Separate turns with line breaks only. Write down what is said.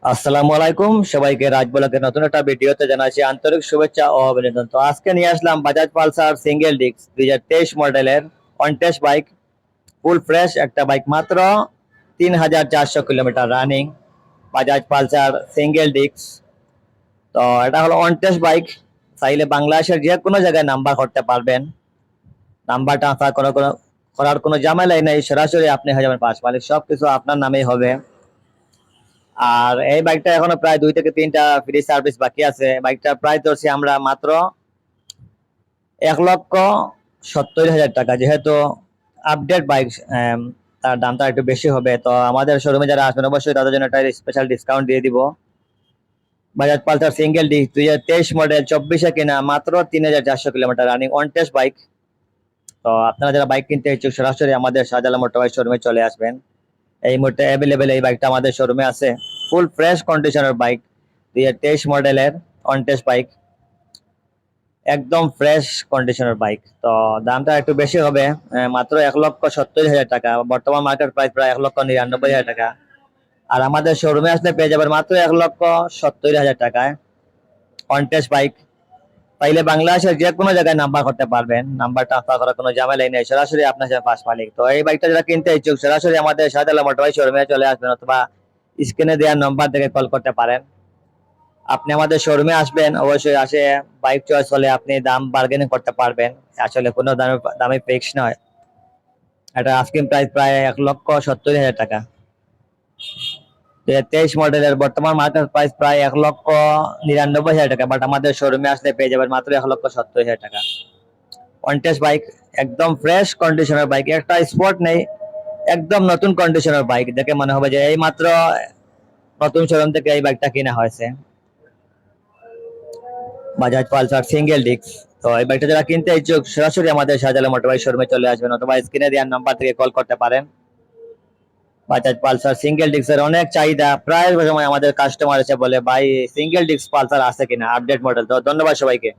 আসসালামু আলাইকুম, সবাইকে রাজ ব্লগের নতুন একটা ভিডিওতে জানাচ্ছি আন্তরিক শুভেচ্ছা ও অভিনন্দন। তো আজকে নিয়ে আসলাম বাজাজ পালসার সিঙ্গেল ডিস্ক 2023 মডেলের কন্টেস্ট বাইক। ফুল ফ্রেশ একটা বাইক, মাত্র 3400 kilometre running Bajaj Pulsar single disk. তো এটা হলো অনটেস্ট বাইক। চাইলে বাংলাদেশের যে কোনো জায়গায় নাম্বার করতে পারবেন। নাম্বার ট্রান্সফার করার কোনো ঝামেলাই নেই, সরাসরি আপনি হয়ে যাবেন পাস মালিক, সবকিছু আপনার নামেই হবে। আর এই বাইকটা এখনো প্রায় 2 থেকে 3টা ফ্রি সার্ভিস বাকি আছে। বাইকটা প্রায় ধরছি আমরা মাত্র 1,70,000 টাকা। যেহেতু আপডেট বাইক, তার দামটা একটু বেশি হবে। তো আমাদের শোরুমে যারা আসবেন অবশ্যই তাদের জন্য একটা স্পেশাল ডিসকাউন্ট দিয়ে দিব। Bajaj Pulsar single disc 2023 model, 24-এ কিনা, মাত্র 3,400 kilometre running on test bike. তো আপনারা যারা বাইক কিনতে ইচ্ছুক সরাসরি আমাদের শাহজালাল মোটরবাইক শোরুমে চলে আসবেন। এই মুহূর্তে অ্যাভেলেবেল এই বাইকটা আমাদের শোরুমে আছে। ফুল ফ্রেশ কন্ডিশনের বাইক, 2023 মডেলের অন টেস্ট বাইক, একদম ফ্রেশ কন্ডিশনের বাইক। তো দামটা একটু বেশি হবে, মাত্র 1,70,000 টাকা। বর্তমান মার্কেট প্রাইস প্রায় 1,99,000 টাকা। আর আমাদের শোরুমে আসলে পেয়ে যাবেন মাত্র 1,70,000 টাকায় অন টেস্ট বাইক। পাইলে বাংলাদেশের যে কোনো জায়গায় নাম্বার করতে পারবেন। নাম্বার ট্রান্সফার করার কোনো ঝামেলাই নেই, সরাসরি আপনার সাথে পাস মালিক। তো এই বাইকটা যারা কিনতে ইচ্ছুক সরাসরি আমাদের শাহজালাল মোটরবাইক শোরুমে চলে আসবেন, অথবা স্ক্রিনে দেওয়ার নম্বর থেকে কল করতে পারেন। আপনি আমাদের শোরুমে আসবেন, অবশ্যই আসে বাইক চয়েস হলে আপনি দাম বার্গেনিং করতে পারবেন। আসলে কোনো দামে ফিক্স নয়। এটা আস্কিং প্রাইস প্রায় 1,70,000 টাকা। 2023 মডেলের বর্তমান মার্কেট প্রাইস প্রায় 1,99,000 টাকা, বাট আমাদের শোরুমে আসলে পেয়ে যাবেন মাত্র 1,70,000 টাকা। কন্টেস্ট বাইক, একদম ফ্রেশ কন্ডিশনের বাইক, একটা স্পট নেই, একদম নতুন কন্ডিশনের বাইক। দেখে মনে হবে যে এই মাত্র নতুন শোরুম থেকে এই বাইকটা কিনা হয়েছে। Bajaj Pulsar single disk. তো এই বাইকটা যারা কিনতে ইচ্ছুক সরাসরি আমাদের শাহজালাল মোটরবাইক শোরুমে চলে আসবেন, অথবা স্ক্রিনে দেওয়ার নাম্বার থেকে কল করতে পারেন। বাজাজ পালসার সিঙ্গেল ডিস্কের অনেক চাহিদা, প্রায় সময় আমাদের কাস্টমার এসে বলে ভাই সিঙ্গেল ডিস্ক পালসার আছে কিনা আপডেট মডেল। তো ধন্যবাদ সবাইকে।